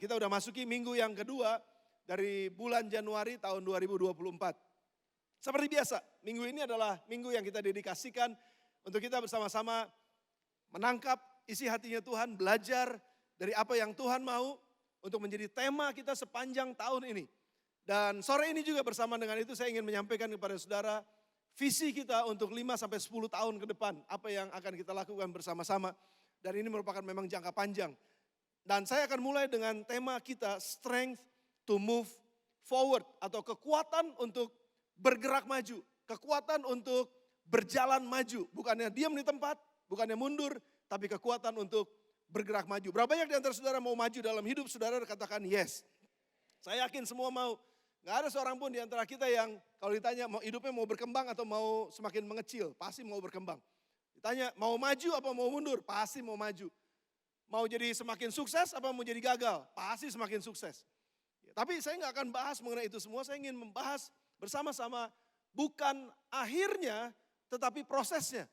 Kita udah masuki minggu yang kedua dari bulan Januari tahun 2024. Seperti biasa, minggu ini adalah minggu yang kita dedikasikan untuk kita bersama-sama menangkap isi hatinya Tuhan, belajar dari apa yang Tuhan mau untuk menjadi tema kita sepanjang tahun ini. Dan sore ini juga bersama dengan itu saya ingin menyampaikan kepada saudara visi kita untuk 5-10 tahun ke depan. Apa yang akan kita lakukan bersama-sama. Dan ini merupakan memang jangka panjang. Dan saya akan mulai dengan tema kita strength to move forward. Atau kekuatan untuk bergerak maju. Kekuatan untuk berjalan maju. Bukannya diam di tempat, bukannya mundur. Tapi kekuatan untuk bergerak maju. Berapa banyak di antara saudara mau maju dalam hidup saudara? Katakan yes. Saya yakin semua mau. Gak ada seorang pun di antara kita yang kalau ditanya mau hidupnya mau berkembang atau mau semakin mengecil. Pasti mau berkembang. Ditanya mau maju apa mau mundur? Pasti mau maju. Mau jadi semakin sukses apa mau jadi gagal? Pasti semakin sukses. Ya, tapi saya nggak akan bahas mengenai itu semua. Saya ingin membahas bersama-sama bukan akhirnya tetapi prosesnya.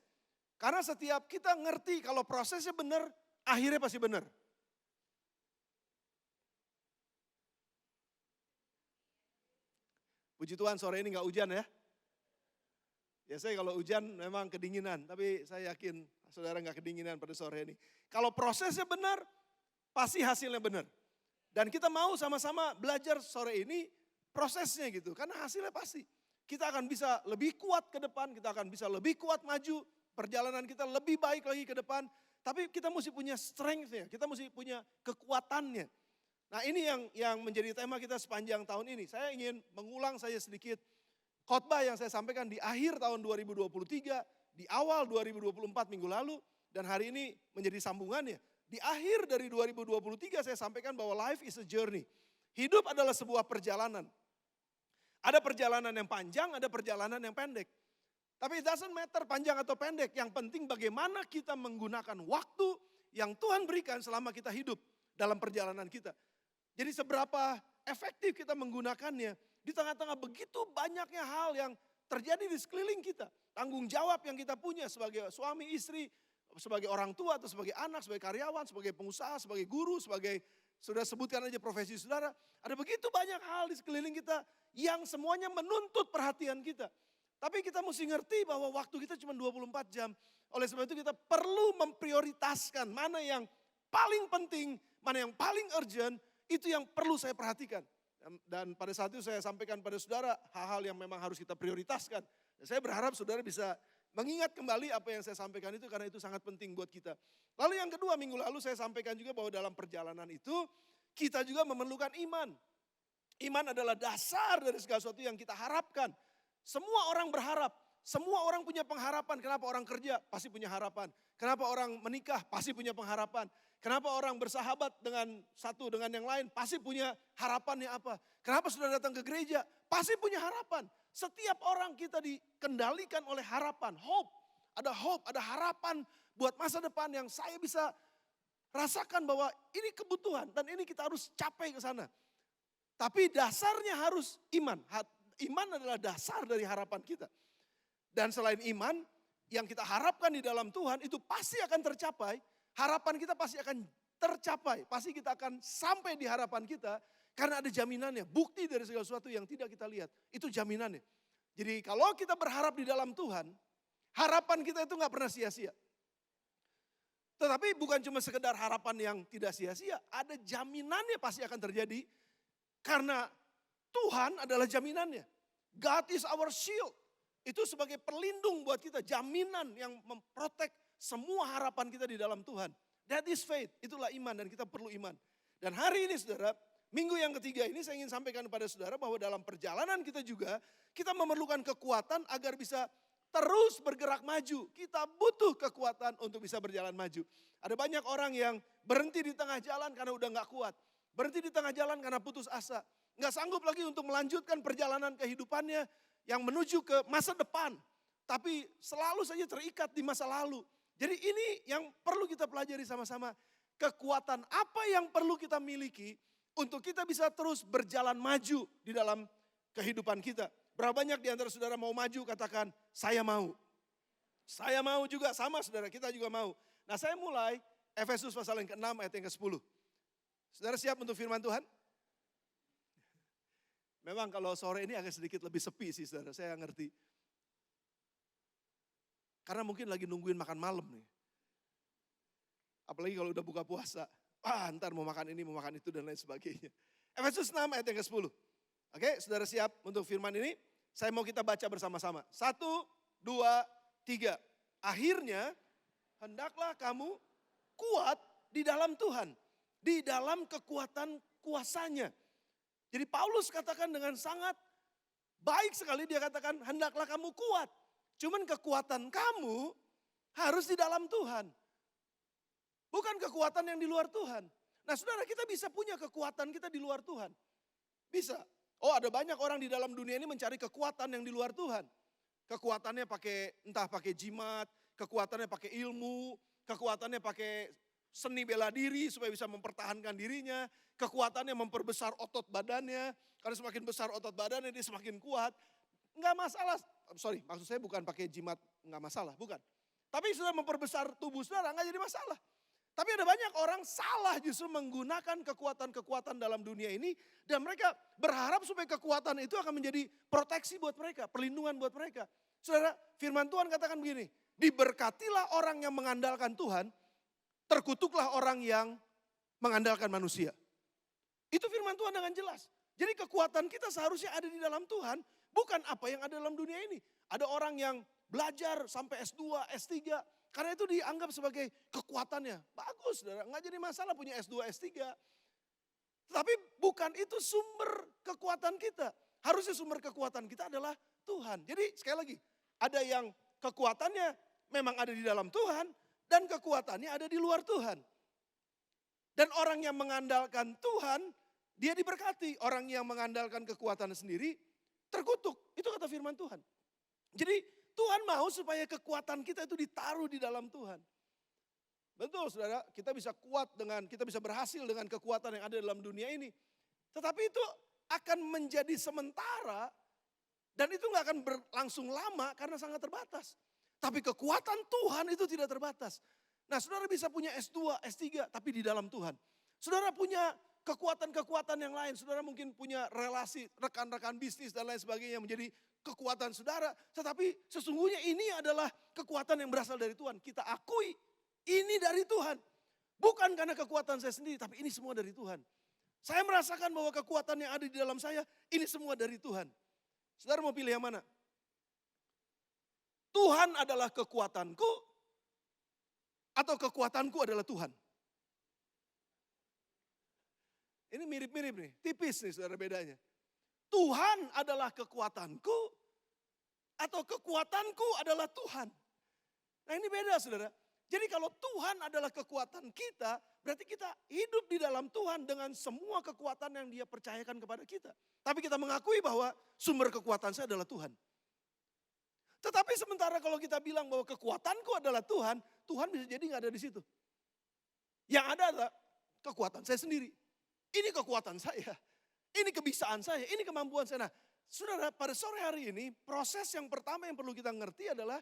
Karena setiap kita ngerti kalau prosesnya benar, akhirnya pasti benar. Puji Tuhan sore ini nggak hujan ya. Ya saya kalau hujan memang kedinginan, tapi saya yakin saudara nggak kedinginan pada sore ini. Kalau prosesnya benar, pasti hasilnya benar. Dan kita mau sama-sama belajar sore ini prosesnya gitu, karena hasilnya pasti. Kita akan bisa lebih kuat ke depan, kita akan bisa lebih kuat maju, perjalanan kita lebih baik lagi ke depan. Tapi kita mesti punya strength-nya, kita mesti punya kekuatannya. Nah ini yang menjadi tema kita sepanjang tahun ini. Saya ingin mengulang saja sedikit khotbah yang saya sampaikan di akhir tahun 2023, di awal 2024 minggu lalu, dan hari ini menjadi sambungannya. Di akhir dari 2023 saya sampaikan bahwa life is a journey. Hidup adalah sebuah perjalanan. Ada perjalanan yang panjang, ada perjalanan yang pendek. Tapi it doesn't matter panjang atau pendek, yang penting bagaimana kita menggunakan waktu yang Tuhan berikan selama kita hidup dalam perjalanan kita. Jadi seberapa efektif kita menggunakannya di tengah-tengah begitu banyaknya hal yang terjadi di sekeliling kita. Tanggung jawab yang kita punya sebagai suami, istri, sebagai orang tua atau sebagai anak, sebagai karyawan, sebagai pengusaha, sebagai guru, sebagai sudah sebutkan aja profesi saudara. Ada begitu banyak hal di sekeliling kita yang semuanya menuntut perhatian kita. Tapi kita mesti ngerti bahwa waktu kita cuma 24 jam. Oleh sebab itu kita perlu memprioritaskan mana yang paling penting, mana yang paling urgent, itu yang perlu saya perhatikan. Dan pada saat itu saya sampaikan pada saudara hal-hal yang memang harus kita prioritaskan. Dan saya berharap saudara bisa mengingat kembali apa yang saya sampaikan itu karena itu sangat penting buat kita. Lalu yang kedua minggu lalu saya sampaikan juga bahwa dalam perjalanan itu kita juga memerlukan iman. Iman adalah dasar dari segala sesuatu yang kita harapkan. Semua orang berharap, semua orang punya pengharapan. Kenapa orang kerja? Pasti punya harapan. Kenapa orang menikah? Pasti punya pengharapan. Kenapa orang bersahabat dengan satu dengan yang lain? Pasti punya harapannya apa? Kenapa sudah datang ke gereja? Pasti punya harapan. Setiap orang kita dikendalikan oleh harapan, hope, ada harapan buat masa depan yang saya bisa rasakan bahwa ini kebutuhan dan ini kita harus capai ke sana. Tapi dasarnya harus iman. Iman adalah dasar dari harapan kita. Dan selain iman, yang kita harapkan di dalam Tuhan itu pasti akan tercapai. Harapan kita pasti akan tercapai. Pasti kita akan sampai di harapan kita. Karena ada jaminannya, bukti dari segala sesuatu yang tidak kita lihat. Itu jaminannya. Jadi kalau kita berharap di dalam Tuhan, harapan kita itu gak pernah sia-sia. Tetapi bukan cuma sekedar harapan yang tidak sia-sia. Ada jaminannya pasti akan terjadi. Karena Tuhan adalah jaminannya. God is our shield. Itu sebagai pelindung buat kita. Jaminan yang memprotek semua harapan kita di dalam Tuhan. That is faith. Itulah iman dan kita perlu iman. Dan hari ini saudara, minggu yang ketiga ini saya ingin sampaikan kepada saudara bahwa dalam perjalanan kita juga, kita memerlukan kekuatan agar bisa terus bergerak maju. Kita butuh kekuatan untuk bisa berjalan maju. Ada banyak orang yang berhenti di tengah jalan karena udah gak kuat. Berhenti di tengah jalan karena putus asa. Gak sanggup lagi untuk melanjutkan perjalanan kehidupannya yang menuju ke masa depan. Tapi selalu saja terikat di masa lalu. Jadi ini yang perlu kita pelajari sama-sama. Kekuatan apa yang perlu kita miliki untuk kita bisa terus berjalan maju di dalam kehidupan kita. Berapa banyak di antara saudara mau maju katakan saya mau. Saya mau juga sama saudara, kita juga mau. Nah saya mulai Efesus pasal yang ke-6 ayat yang ke-10. Saudara siap untuk firman Tuhan? Memang kalau sore ini agak sedikit lebih sepi sih saudara, saya ngerti. Karena mungkin lagi nungguin makan malam nih. Apalagi kalau udah buka puasa. Ntar mau makan ini, mau makan itu dan lain sebagainya. Efesus 6 ayat yang ke-10. Oke, saudara siap untuk firman ini? Saya mau kita baca bersama-sama. 1, 2, 3. Akhirnya, hendaklah kamu kuat di dalam Tuhan. Di dalam kekuatan kuasanya. Jadi Paulus katakan dengan sangat baik sekali, dia katakan hendaklah kamu kuat. Cuman kekuatan kamu harus di dalam Tuhan. Bukan kekuatan yang di luar Tuhan. Nah saudara, kita bisa punya kekuatan kita di luar Tuhan. Bisa. Oh, ada banyak orang di dalam dunia ini mencari kekuatan yang di luar Tuhan. Kekuatannya entah pakai jimat, kekuatannya pakai ilmu, kekuatannya pakai seni bela diri supaya bisa mempertahankan dirinya, kekuatannya memperbesar otot badannya, karena semakin besar otot badannya dia semakin kuat. Enggak masalah, maksud saya bukan pakai jimat, enggak masalah, bukan. Tapi sudah memperbesar tubuh saudara, enggak jadi masalah. Tapi ada banyak orang salah justru menggunakan kekuatan-kekuatan dalam dunia ini, dan mereka berharap supaya kekuatan itu akan menjadi proteksi buat mereka, perlindungan buat mereka. Saudara, firman Tuhan katakan begini, diberkatilah orang yang mengandalkan Tuhan, terkutuklah orang yang mengandalkan manusia. Itu firman Tuhan dengan jelas. Jadi kekuatan kita seharusnya ada di dalam Tuhan, bukan apa yang ada dalam dunia ini. Ada orang yang belajar sampai S2, S3, karena itu dianggap sebagai kekuatannya. Bagus, saudara, nggak jadi masalah punya S2, S3. Tapi bukan itu sumber kekuatan kita. Harusnya sumber kekuatan kita adalah Tuhan. Jadi sekali lagi, ada yang kekuatannya memang ada di dalam Tuhan, dan kekuatannya ada di luar Tuhan. Dan orang yang mengandalkan Tuhan, dia diberkati. Orang yang mengandalkan kekuatan sendiri, terkutuk. Itu kata firman Tuhan. Jadi Tuhan mau supaya kekuatan kita itu ditaruh di dalam Tuhan. Betul saudara, kita bisa kita bisa berhasil dengan kekuatan yang ada dalam dunia ini. Tetapi itu akan menjadi sementara, dan itu gak akan berlangsung lama karena sangat terbatas. Tapi kekuatan Tuhan itu tidak terbatas. Nah saudara bisa punya S2, S3 tapi di dalam Tuhan. Saudara punya kekuatan-kekuatan yang lain. Saudara mungkin punya relasi, rekan-rekan bisnis dan lain sebagainya menjadi kekuatan saudara. Tetapi sesungguhnya ini adalah kekuatan yang berasal dari Tuhan. Kita akui ini dari Tuhan. Bukan karena kekuatan saya sendiri, tapi ini semua dari Tuhan. Saya merasakan bahwa kekuatan yang ada di dalam saya, ini semua dari Tuhan. Saudara mau pilih yang mana? Tuhan adalah kekuatanku, atau kekuatanku adalah Tuhan? Ini mirip-mirip nih, tipis nih saudara bedanya. Tuhan adalah kekuatanku, atau kekuatanku adalah Tuhan. Nah ini beda saudara. Jadi kalau Tuhan adalah kekuatan kita, berarti kita hidup di dalam Tuhan dengan semua kekuatan yang Dia percayakan kepada kita. Tapi kita mengakui bahwa sumber kekuatan saya adalah Tuhan. Tetapi sementara kalau kita bilang bahwa kekuatanku adalah Tuhan, Tuhan bisa jadi gak ada di situ. Yang ada adalah kekuatan saya sendiri. Ini kekuatan saya, ini kebisaan saya, ini kemampuan saya. Nah, saudara, pada sore hari ini proses yang pertama yang perlu kita ngerti adalah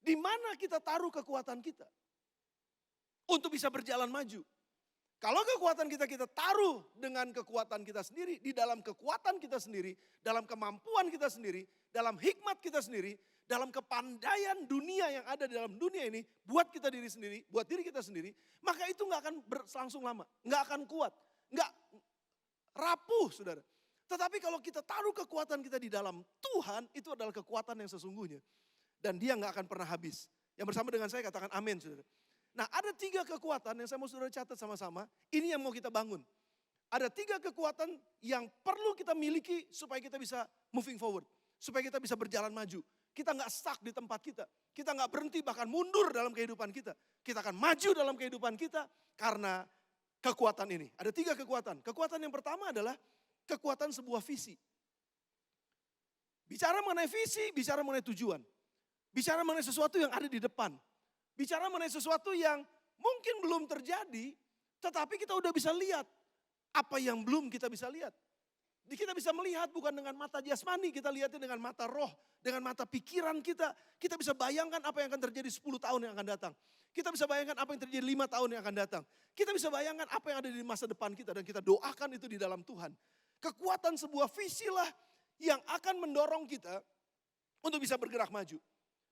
di mana kita taruh kekuatan kita untuk bisa berjalan maju. Kalau kekuatan kita taruh dengan kekuatan kita sendiri, di dalam kekuatan kita sendiri, dalam kemampuan kita sendiri, dalam hikmat kita sendiri, dalam kepandaian dunia yang ada di dalam dunia ini, buat kita diri sendiri, buat diri kita sendiri, maka itu gak akan berlangsung lama, gak akan kuat, gak rapuh saudara. Tetapi kalau kita taruh kekuatan kita di dalam Tuhan, itu adalah kekuatan yang sesungguhnya. Dan dia gak akan pernah habis. Yang bersama dengan saya katakan amin saudara. Nah ada 3 kekuatan yang saya mau saudara catat sama-sama, ini yang mau kita bangun. Ada 3 kekuatan yang perlu kita miliki supaya kita bisa moving forward. Supaya kita bisa berjalan maju. Kita gak stuck di tempat kita. Kita gak berhenti bahkan mundur dalam kehidupan kita. Kita akan maju dalam kehidupan kita karena kekuatan ini. Ada 3 kekuatan. Kekuatan yang pertama adalah kekuatan sebuah visi. Bicara mengenai visi, bicara mengenai tujuan. Bicara mengenai sesuatu yang ada di depan. Bicara mengenai sesuatu yang mungkin belum terjadi, tetapi kita udah bisa lihat apa yang belum kita bisa lihat. Kita bisa melihat bukan dengan mata jasmani, kita lihatnya dengan mata roh, dengan mata pikiran kita. Kita bisa bayangkan apa yang akan terjadi 10 tahun yang akan datang. Kita bisa bayangkan apa yang terjadi 5 tahun yang akan datang. Kita bisa bayangkan apa yang ada di masa depan kita dan kita doakan itu di dalam Tuhan. Kekuatan sebuah visi lah yang akan mendorong kita untuk bisa bergerak maju.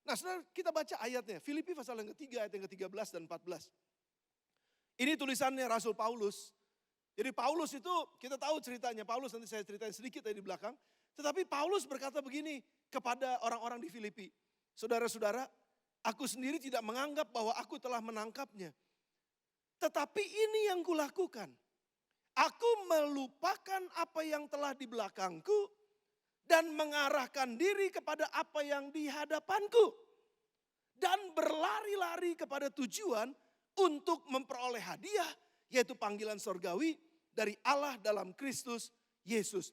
Nah, saudara, kita baca ayatnya. Filipi pasal yang ketiga, ayat yang ke-13 dan 14. Ini tulisannya Rasul Paulus. Jadi Paulus itu, kita tahu ceritanya. Paulus nanti saya ceritain sedikit di belakang. Tetapi Paulus berkata begini kepada orang-orang di Filipi. Saudara-saudara, aku sendiri tidak menganggap bahwa aku telah menangkapnya. Tetapi ini yang kulakukan. Aku melupakan apa yang telah di belakangku dan mengarahkan diri kepada apa yang di hadapanku. Dan berlari-lari kepada tujuan untuk memperoleh hadiah, yaitu panggilan sorgawi dari Allah dalam Kristus Yesus.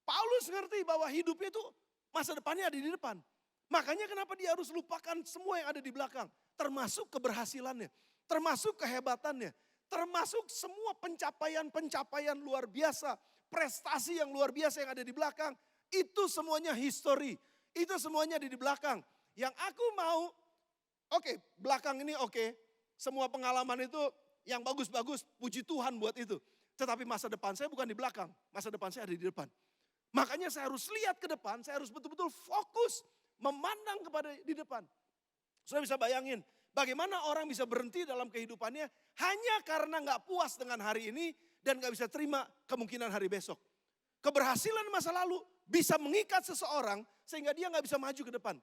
Paulus ngerti bahwa hidupnya itu masa depannya ada di depan. Makanya kenapa dia harus lupakan semua yang ada di belakang. Termasuk keberhasilannya, termasuk kehebatannya, termasuk semua pencapaian-pencapaian luar biasa. Prestasi yang luar biasa yang ada di belakang. Itu semuanya history, itu semuanya ada di belakang. Yang aku mau, belakang ini semua pengalaman itu yang bagus-bagus, puji Tuhan buat itu. Tetapi masa depan saya bukan di belakang, masa depan saya ada di depan. Makanya saya harus lihat ke depan, saya harus betul-betul fokus memandang kepada di depan. Sudah bisa bayangin bagaimana orang bisa berhenti dalam kehidupannya hanya karena gak puas dengan hari ini dan gak bisa terima kemungkinan hari besok. Keberhasilan masa lalu bisa mengikat seseorang sehingga dia gak bisa maju ke depan.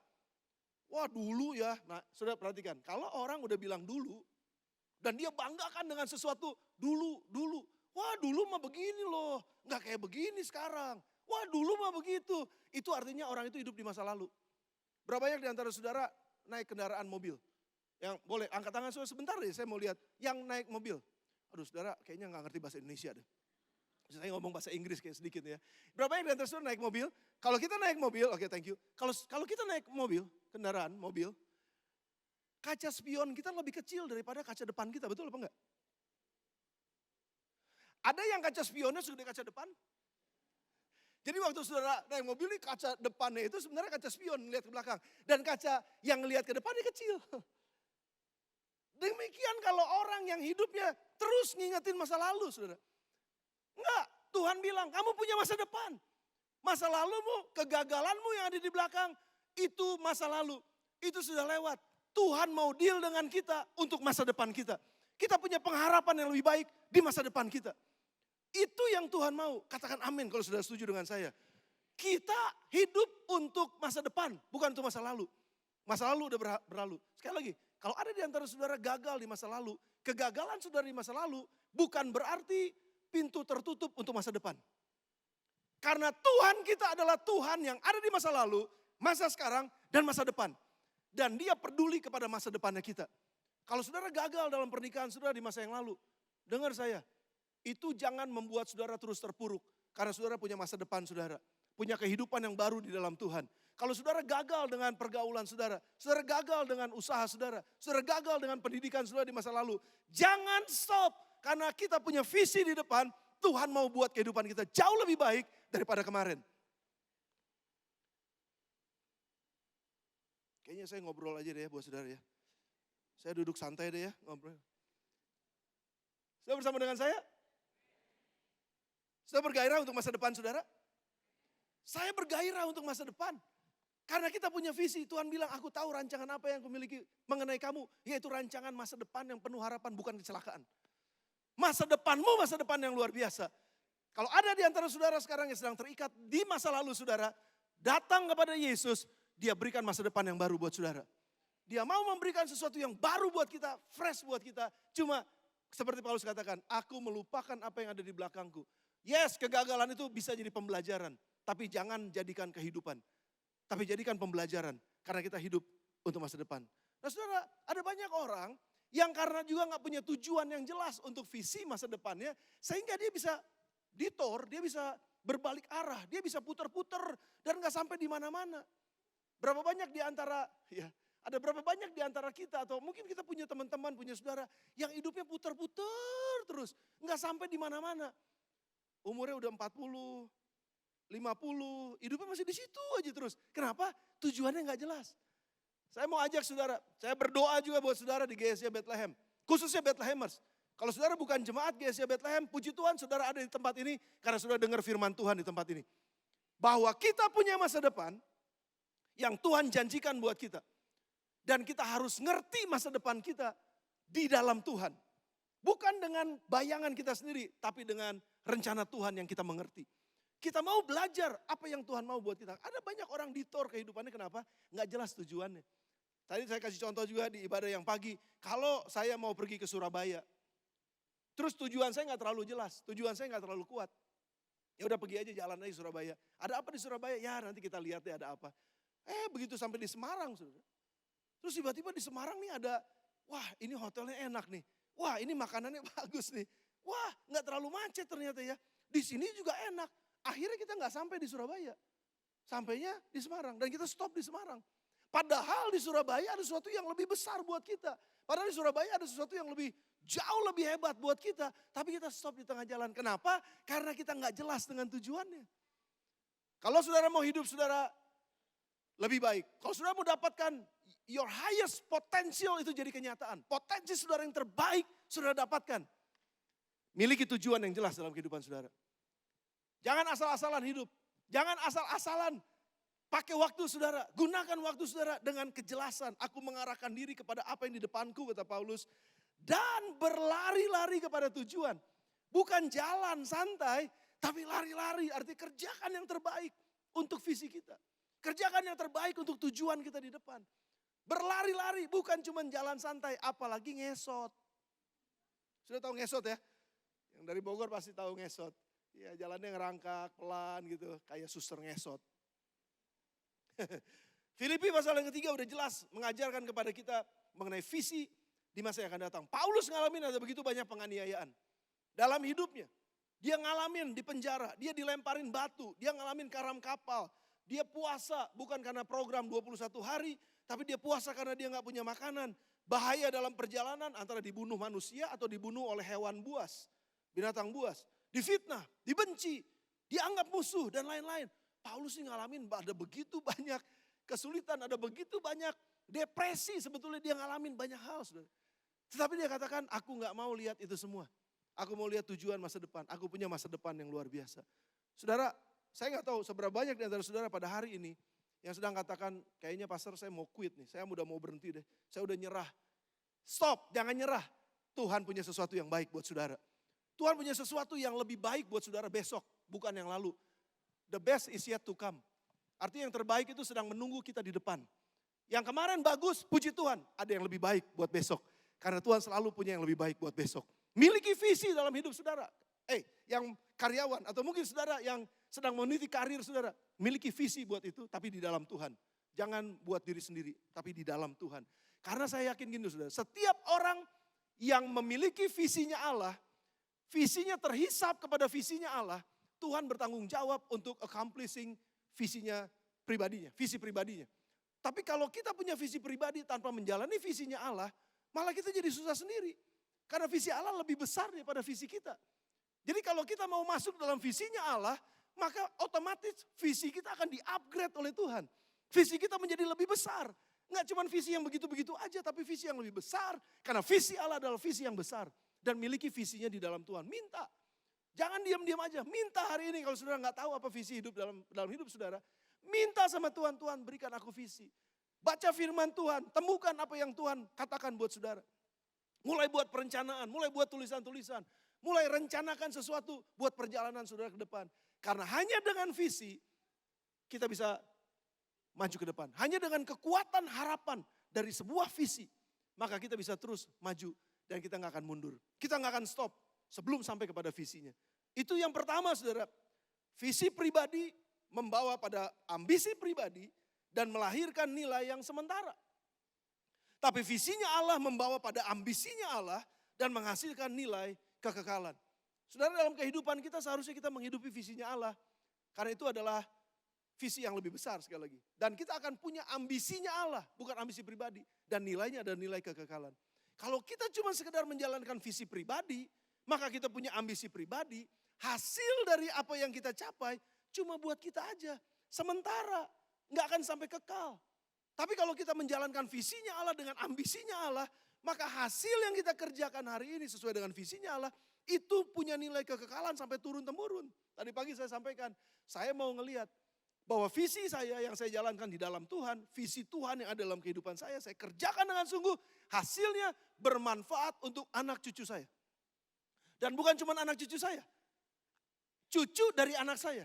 Wah dulu ya, nah sudah perhatikan, kalau orang udah bilang dulu, dan dia banggakan dengan sesuatu dulu. Wah dulu mah begini loh, gak kayak begini sekarang. Wah dulu mah begitu. Itu artinya orang itu hidup di masa lalu. Berapa banyak di antara saudara naik kendaraan mobil? Yang boleh angkat tangan saudara sebentar deh, saya mau lihat. Yang naik mobil. Aduh saudara kayaknya gak ngerti bahasa Indonesia deh. Saya ngomong bahasa Inggris kayak sedikit ya. Berapa banyak di antara saudara naik mobil? Kalau kita naik mobil, thank you. Kalau kita naik mobil, kendaraan mobil, kaca spion kita lebih kecil daripada kaca depan kita, betul apa enggak? Ada yang kaca spionnya segede kaca depan. Jadi waktu saudara naik mobil ini kaca depannya itu sebenarnya kaca spion melihat ke belakang. Dan kaca yang lihat ke depannya kecil. Demikian kalau orang yang hidupnya terus ngingetin masa lalu saudara. Enggak, Tuhan bilang kamu punya masa depan. Masa lalumu, kegagalanmu yang ada di belakang itu masa lalu. Itu sudah lewat. Tuhan mau deal dengan kita untuk masa depan kita. Kita punya pengharapan yang lebih baik di masa depan kita. Itu yang Tuhan mau. Katakan amin kalau sudah setuju dengan saya. Kita hidup untuk masa depan, bukan untuk masa lalu. Masa lalu udah berlalu. Sekali lagi, kalau ada di antara saudara gagal di masa lalu, kegagalan saudara di masa lalu bukan berarti pintu tertutup untuk masa depan. Karena Tuhan kita adalah Tuhan yang ada di masa lalu, masa sekarang, dan masa depan. Dan dia peduli kepada masa depannya kita. Kalau saudara gagal dalam pernikahan saudara di masa yang lalu, dengar saya, itu jangan membuat saudara terus terpuruk. Karena saudara punya masa depan saudara. Punya kehidupan yang baru di dalam Tuhan. Kalau saudara gagal dengan pergaulan saudara gagal dengan usaha saudara gagal dengan pendidikan saudara di masa lalu. Jangan stop. Karena kita punya visi di depan, Tuhan mau buat kehidupan kita jauh lebih baik daripada kemarin. Kayaknya saya ngobrol aja deh ya buat saudara ya. Saya duduk santai deh ya ngobrol. Sudah bersama dengan saya? Sudah bergairah untuk masa depan saudara? Saya bergairah untuk masa depan. Karena kita punya visi, Tuhan bilang aku tahu rancangan apa yang kumiliki mengenai kamu. Yaitu rancangan masa depan yang penuh harapan bukan kecelakaan. Masa depanmu masa depan yang luar biasa. Kalau ada di antara saudara sekarang yang sedang terikat di masa lalu saudara, datang kepada Yesus, dia berikan masa depan yang baru buat saudara. Dia mau memberikan sesuatu yang baru buat kita, fresh buat kita. Cuma seperti Paulus katakan, aku melupakan apa yang ada di belakangku. Yes, kegagalan itu bisa jadi pembelajaran. Tapi jangan jadikan kehidupan. Tapi jadikan pembelajaran. Karena kita hidup untuk masa depan. Nah saudara, ada banyak orang yang karena juga gak punya tujuan yang jelas untuk visi masa depannya. Sehingga dia bisa detour, dia bisa berbalik arah. Dia bisa putar-putar dan gak sampai di mana-mana. Berapa banyak di antara, ada berapa banyak di antara kita atau mungkin kita punya teman-teman, punya saudara yang hidupnya putar-putar terus. Gak sampai di mana-mana. Umurnya udah 40, 50, hidupnya masih di situ aja terus. Kenapa? Tujuannya nggak jelas. Saya mau ajak saudara, saya berdoa juga buat saudara di GSI Bethlehem. Khususnya Bethlehemers. Kalau saudara bukan jemaat GSI Bethlehem, puji Tuhan saudara ada di tempat ini karena saudara dengar firman Tuhan di tempat ini. Bahwa kita punya masa depan yang Tuhan janjikan buat kita. Dan kita harus ngerti masa depan kita di dalam Tuhan. Bukan dengan bayangan kita sendiri, tapi dengan rencana Tuhan yang kita mengerti. Kita mau belajar apa yang Tuhan mau buat kita. Ada banyak orang ditor kehidupannya, kenapa? Nggak jelas tujuannya. Tadi saya kasih contoh juga di ibadah yang pagi. Kalau saya mau pergi ke Surabaya, terus tujuan saya nggak terlalu jelas, tujuan saya nggak terlalu kuat. Ya udah pergi aja, jalan aja Surabaya. Ada apa di Surabaya? Ya nanti kita lihat deh ada apa. Begitu sampai di Semarang, saudara. Terus tiba-tiba di Semarang nih ada, wah ini hotelnya enak nih. Wah ini makanannya bagus nih. Wah nggak terlalu macet ternyata ya. Di sini juga enak. Akhirnya kita nggak sampai di Surabaya. Sampainya di Semarang dan kita stop di Semarang. Padahal di Surabaya ada sesuatu yang lebih besar buat kita. Padahal di Surabaya ada sesuatu yang jauh lebih hebat buat kita. Tapi kita stop di tengah jalan. Kenapa? Karena kita nggak jelas dengan tujuannya. Kalau saudara mau hidup saudara lebih baik. Kalau saudara mau dapatkan your highest potential itu jadi kenyataan. Potensi saudara yang terbaik saudara dapatkan. Miliki tujuan yang jelas dalam kehidupan saudara. Jangan asal-asalan hidup. Jangan asal-asalan pakai waktu saudara. Gunakan waktu saudara dengan kejelasan. Aku mengarahkan diri kepada apa yang di depanku, kata Paulus. Dan berlari-lari kepada tujuan. Bukan jalan santai, tapi lari-lari. Artinya kerjakan yang terbaik untuk visi kita. Kerjakan yang terbaik untuk tujuan kita di depan. Berlari-lari bukan cuma jalan santai, apalagi ngesot. Sudah tahu ngesot ya? Yang dari Bogor pasti tahu ngesot. Ya jalannya ngerangkak, pelan gitu, kayak suster ngesot. Filipi pasal yang ketiga udah jelas mengajarkan kepada kita mengenai visi di masa yang akan datang. Paulus ngalamin ada begitu banyak penganiayaan dalam hidupnya. Dia ngalamin di penjara, dia dilemparin batu, dia ngalamin karam kapal. Dia puasa bukan karena program 21 hari, tapi dia puasa karena dia gak punya makanan. Bahaya dalam perjalanan antara dibunuh manusia atau dibunuh oleh hewan buas, binatang buas. Difitnah, dibenci, dianggap musuh dan lain-lain. Paulus ini ngalamin ada begitu banyak kesulitan, ada begitu banyak depresi sebetulnya dia ngalamin banyak hal. Saudara. Tetapi dia katakan aku gak mau lihat itu semua. Aku mau lihat tujuan masa depan, aku punya masa depan yang luar biasa. Saudara, saya gak tahu seberapa banyak di antara saudara pada hari ini yang sedang katakan kayaknya pastor saya mau quit nih, saya udah mau berhenti deh, saya udah nyerah. Stop, jangan nyerah. Tuhan punya sesuatu yang baik buat saudara. Tuhan punya sesuatu yang lebih baik buat saudara besok, bukan yang lalu. The best is yet to come. Artinya yang terbaik itu sedang menunggu kita di depan. Yang kemarin bagus, puji Tuhan, ada yang lebih baik buat besok. Karena Tuhan selalu punya yang lebih baik buat besok. Miliki visi dalam hidup saudara. Yang karyawan atau mungkin saudara yang sedang meniti karir saudara. Miliki visi buat itu, tapi di dalam Tuhan. Jangan buat diri sendiri, tapi di dalam Tuhan. Karena saya yakin gini saudara, setiap orang yang memiliki visinya Allah, visinya terhisap kepada visinya Allah, Tuhan bertanggung jawab untuk accomplishing visinya pribadinya, visi pribadinya. Tapi kalau kita punya visi pribadi tanpa menjalani visinya Allah, malah kita jadi susah sendiri. Karena visi Allah lebih besar daripada visi kita. Jadi kalau kita mau masuk dalam visinya Allah, maka otomatis visi kita akan di-upgrade oleh Tuhan. Visi kita menjadi lebih besar. Nggak cuma visi yang begitu-begitu aja, tapi visi yang lebih besar. Karena visi Allah adalah visi yang besar. Dan miliki visinya di dalam Tuhan. Minta. Jangan diam-diam aja. Minta hari ini kalau saudara nggak tahu apa visi hidup dalam hidup saudara. Minta sama Tuhan, Tuhan berikan aku visi. Baca firman Tuhan, temukan apa yang Tuhan katakan buat saudara. Mulai buat perencanaan, mulai buat tulisan-tulisan. Mulai rencanakan sesuatu buat perjalanan saudara ke depan. Karena hanya dengan visi kita bisa maju ke depan. Hanya dengan kekuatan harapan dari sebuah visi, maka kita bisa terus maju. Dan kita gak akan mundur. Kita gak akan stop sebelum sampai kepada visinya. Itu yang pertama saudara. Visi pribadi membawa pada ambisi pribadi dan melahirkan nilai yang sementara. Tapi visinya Allah membawa pada ambisinya Allah dan menghasilkan nilai kekekalan. Saudara dalam kehidupan kita seharusnya kita menghidupi visinya Allah. Karena itu adalah visi yang lebih besar sekali lagi. Dan kita akan punya ambisinya Allah, bukan ambisi pribadi. Dan nilainya adalah nilai kekekalan. Kalau kita cuma sekedar menjalankan visi pribadi, maka kita punya ambisi pribadi, hasil dari apa yang kita capai cuma buat kita aja. Sementara, nggak akan sampai kekal. Tapi kalau kita menjalankan visinya Allah dengan ambisinya Allah, maka hasil yang kita kerjakan hari ini sesuai dengan visinya Allah, itu punya nilai kekekalan sampai turun-temurun. Tadi pagi saya sampaikan, saya mau ngelihat bahwa visi saya yang saya jalankan di dalam Tuhan, visi Tuhan yang ada dalam kehidupan saya kerjakan dengan sungguh, hasilnya bermanfaat untuk anak cucu saya. Dan bukan cuma anak cucu saya, cucu dari anak saya,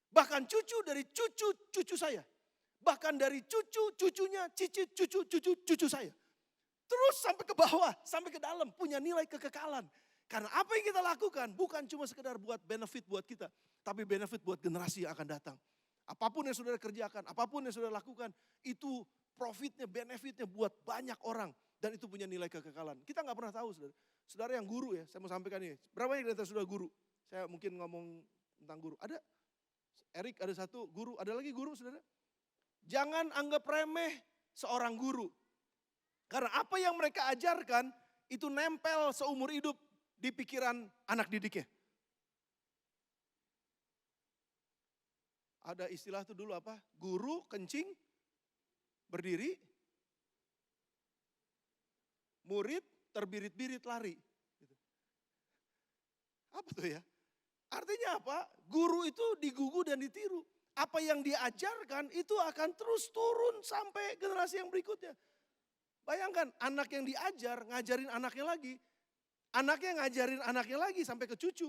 bahkan cucu dari cucu-cucu saya. Bahkan dari cucu-cucunya, cicit cucu-cucu saya. Terus sampai ke bawah, sampai ke dalam, punya nilai kekekalan. Karena apa yang kita lakukan bukan cuma sekedar buat benefit buat kita, tapi benefit buat generasi yang akan datang. Apapun yang saudara kerjakan, apapun yang saudara lakukan, itu profitnya, benefitnya buat banyak orang. Dan itu punya nilai kekekalan. Kita nggak pernah tahu saudara. Saudara yang guru ya, saya mau sampaikan ini. Berapa yang dari saudara guru? Saya mungkin ngomong tentang guru. Ada, Erik ada satu guru, ada lagi guru saudara. Jangan anggap remeh seorang guru. Karena apa yang mereka ajarkan itu nempel seumur hidup di pikiran anak didiknya. Ada istilah itu dulu apa? Guru kencing, berdiri, murid terbirit-birit lari. Apa tuh ya? Artinya apa? Guru itu digugu dan ditiru. Apa yang diajarkan itu akan terus turun sampai generasi yang berikutnya. Bayangkan anak yang diajar, ngajarin anaknya lagi. Anaknya ngajarin anaknya lagi sampai ke cucu.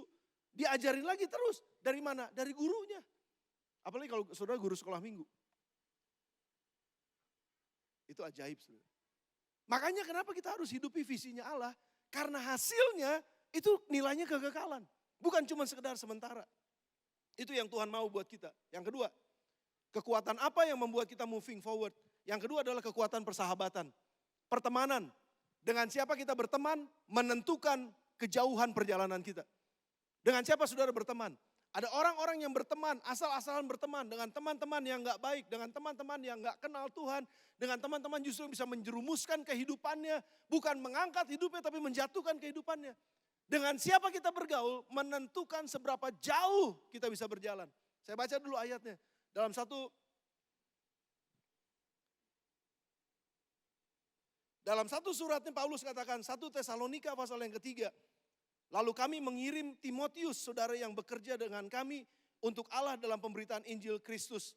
Diajarin lagi terus. Dari mana? Dari gurunya. Apalagi kalau saudara guru sekolah minggu. Itu ajaib saudara. Makanya kenapa kita harus hidupi visinya Allah. Karena hasilnya itu nilainya kekekalan. Bukan cuma sekedar sementara. Itu yang Tuhan mau buat kita. Yang kedua, kekuatan apa yang membuat kita moving forward? Yang kedua adalah kekuatan persahabatan. Pertemanan. Dengan siapa kita berteman menentukan kejauhan perjalanan kita. Dengan siapa saudara berteman? Ada orang-orang yang berteman, asal-asalan berteman dengan teman-teman yang gak baik, dengan teman-teman yang gak kenal Tuhan, dengan teman-teman justru bisa menjerumuskan kehidupannya, bukan mengangkat hidupnya tapi menjatuhkan kehidupannya. Dengan siapa kita bergaul menentukan seberapa jauh kita bisa berjalan. Saya baca dulu ayatnya. Dalam satu suratnya Paulus katakan, 1 Tesalonika pasal yang ketiga. Lalu kami mengirim Timotius, saudara yang bekerja dengan kami untuk Allah dalam pemberitaan Injil Kristus.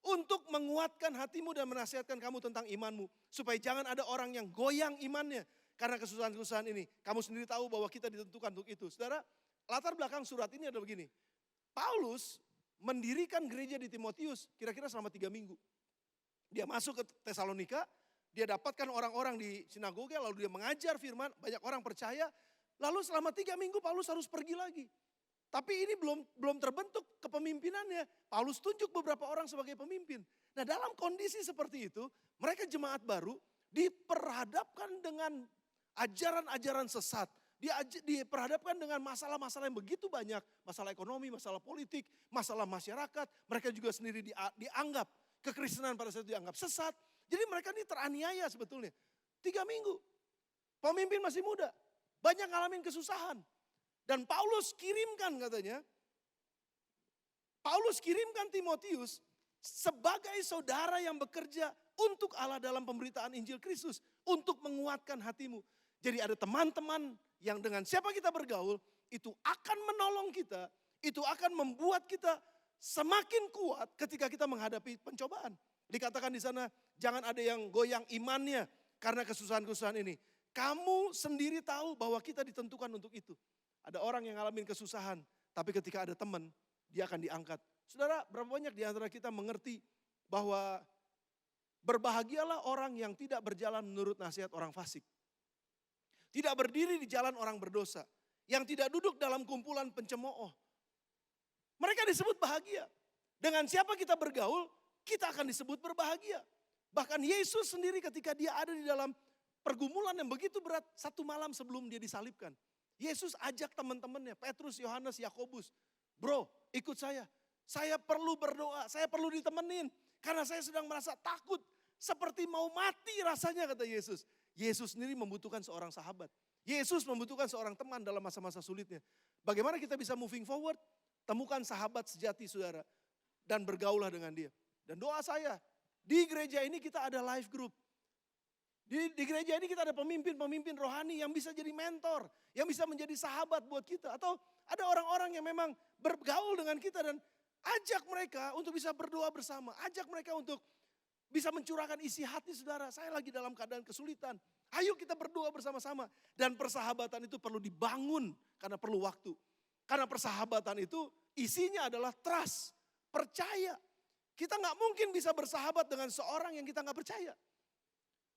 Untuk menguatkan hatimu dan menasihatkan kamu tentang imanmu. Supaya jangan ada orang yang goyang imannya. Karena kesusahan-kesusahan ini, kamu sendiri tahu bahwa kita ditentukan untuk itu. Saudara, latar belakang surat ini adalah begini. Paulus mendirikan gereja di Timotius kira-kira selama 3 minggu. Dia masuk ke Tesalonika, dia dapatkan orang-orang di sinagoga, lalu dia mengajar firman, banyak orang percaya. Lalu selama 3 minggu Paulus harus pergi lagi. Tapi ini belum terbentuk kepemimpinannya. Paulus tunjuk beberapa orang sebagai pemimpin. Nah dalam kondisi seperti itu, mereka jemaat baru diperhadapkan dengan ajaran-ajaran sesat. Diperhadapkan dengan masalah-masalah yang begitu banyak. Masalah ekonomi, masalah politik, masalah masyarakat. Mereka juga sendiri dianggap, kekristenan pada saat itu dianggap sesat. Jadi mereka ini teraniaya sebetulnya. 3 minggu, pemimpin masih muda, banyak ngalamin kesusahan. Dan Paulus kirimkan katanya, Paulus kirimkan Timotius sebagai saudara yang bekerja untuk Allah dalam pemberitaan Injil Kristus. Untuk menguatkan hatimu. Jadi ada teman-teman yang dengan siapa kita bergaul, itu akan menolong kita, itu akan membuat kita semakin kuat ketika kita menghadapi pencobaan. Dikatakan di sana, jangan ada yang goyang imannya karena kesusahan-kesusahan ini. Kamu sendiri tahu bahwa kita ditentukan untuk itu. Ada orang yang ngalamin kesusahan, tapi ketika ada teman, dia akan diangkat. Saudara, berapa banyak di antara kita mengerti bahwa berbahagialah orang yang tidak berjalan menurut nasihat orang fasik. Tidak berdiri di jalan orang berdosa. Yang tidak duduk dalam kumpulan pencemooh. Mereka disebut bahagia. Dengan siapa kita bergaul, kita akan disebut berbahagia. Bahkan Yesus sendiri ketika dia ada di dalam pergumulan yang begitu berat, 1 malam sebelum dia disalibkan. Yesus ajak teman-temannya, Petrus, Yohanes, Yakobus. Bro, ikut saya. Saya perlu berdoa, saya perlu ditemenin. Karena saya sedang merasa takut. Seperti mau mati rasanya kata Yesus. Yesus sendiri membutuhkan seorang sahabat. Yesus membutuhkan seorang teman dalam masa-masa sulitnya. Bagaimana kita bisa moving forward? temukan sahabat sejati saudara. Dan bergaulah dengan dia. Dan doa saya, di gereja ini kita ada life group. Di gereja ini kita ada pemimpin-pemimpin rohani yang bisa jadi mentor. Yang bisa menjadi sahabat buat kita. Atau ada orang-orang yang memang bergaul dengan kita dan ajak mereka untuk bisa berdoa bersama. Ajak mereka untuk bisa mencurahkan isi hati saudara. Saya lagi dalam keadaan kesulitan. Ayo kita berdoa bersama-sama. Dan persahabatan itu perlu dibangun karena perlu waktu. Karena persahabatan itu isinya adalah trust, percaya. Kita nggak mungkin bisa bersahabat dengan seorang yang kita nggak percaya.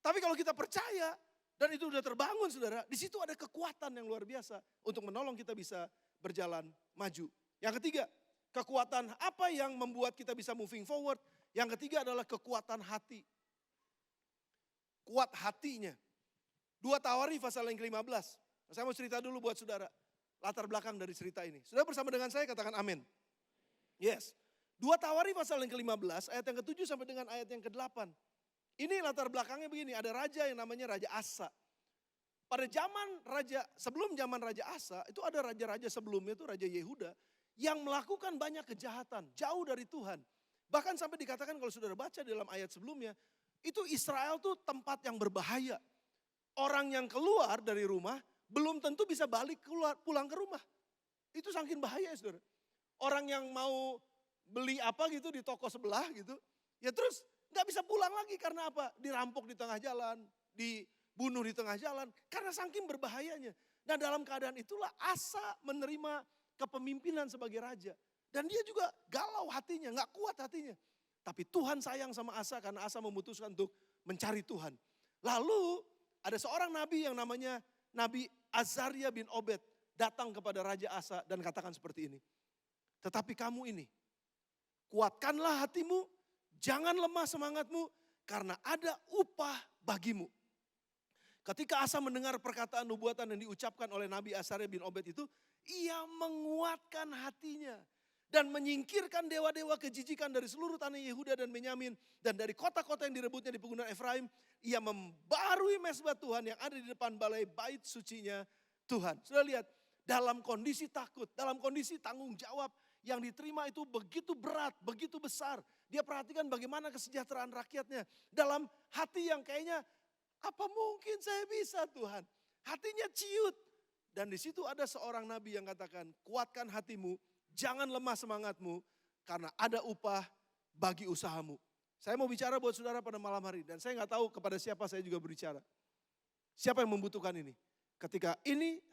Tapi kalau kita percaya dan itu sudah terbangun saudara, di situ ada kekuatan yang luar biasa untuk menolong kita bisa berjalan maju. Yang ketiga, kekuatan apa yang membuat kita bisa moving forward? Yang ketiga adalah kekuatan hati. Kuat hatinya. 2 Tawarikh pasal yang ke-15. Saya mau cerita dulu buat saudara. Latar belakang dari cerita ini. Saudara bersama dengan saya katakan amin. Yes. 2 Tawarikh pasal yang ke-15 ayat yang ke-7 sampai dengan ayat yang ke-8. Ini latar belakangnya begini, ada raja yang namanya Raja Asa. Pada sebelum zaman Raja Asa, itu ada raja-raja sebelumnya itu Raja Yehuda yang melakukan banyak kejahatan, jauh dari Tuhan. Bahkan sampai dikatakan kalau saudara baca dalam ayat sebelumnya, itu Israel tuh tempat yang berbahaya. Orang yang keluar dari rumah belum tentu bisa pulang ke rumah. Itu saking bahaya ya saudara. Orang yang mau beli apa gitu di toko sebelah gitu, ya terus gak bisa pulang lagi karena apa? Dirampok di tengah jalan, dibunuh di tengah jalan. Karena saking berbahayanya. Dan dalam keadaan itulah Asa menerima kepemimpinan sebagai raja. Dan dia juga galau hatinya, gak kuat hatinya. Tapi Tuhan sayang sama Asa karena Asa memutuskan untuk mencari Tuhan. Lalu ada seorang nabi yang namanya Nabi Azaria bin Obed datang kepada Raja Asa dan katakan seperti ini. Tetapi kamu ini, kuatkanlah hatimu, jangan lemah semangatmu karena ada upah bagimu. Ketika Asa mendengar perkataan nubuatan yang diucapkan oleh Nabi Azaria bin Obed itu, ia menguatkan hatinya dan menyingkirkan dewa-dewa kejijikan dari seluruh tanah Yehuda dan Benyamin dan dari kota-kota yang direbutnya di pegunungan Efraim. Ia membarui mezbah Tuhan yang ada di depan balai bait sucinya Tuhan. Sudah lihat, dalam kondisi takut, dalam kondisi tanggung jawab, yang diterima itu begitu berat, begitu besar. Dia perhatikan bagaimana kesejahteraan rakyatnya. Dalam hati yang kayaknya, apa mungkin saya bisa Tuhan? Hatinya ciut. Dan di situ ada seorang nabi yang katakan, kuatkan hatimu, jangan lemah semangatmu, karena ada upah bagi usahamu. Saya mau bicara buat saudara pada malam hari, dan saya gak tahu kepada siapa saya juga berbicara. Siapa yang membutuhkan ini? Ketika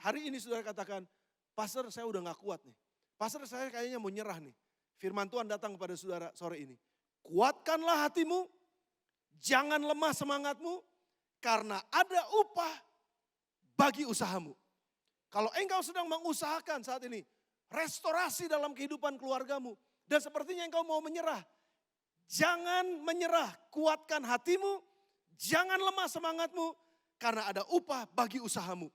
hari ini saudara katakan, Pastor saya udah gak kuat nih. Pastor saya kayaknya mau nyerah nih. Firman Tuhan datang kepada saudara sore ini. Kuatkanlah hatimu, jangan lemah semangatmu, karena ada upah bagi usahamu. Kalau engkau sedang mengusahakan saat ini, restorasi dalam kehidupan keluargamu, dan sepertinya engkau mau menyerah, jangan menyerah, kuatkan hatimu, jangan lemah semangatmu, karena ada upah bagi usahamu.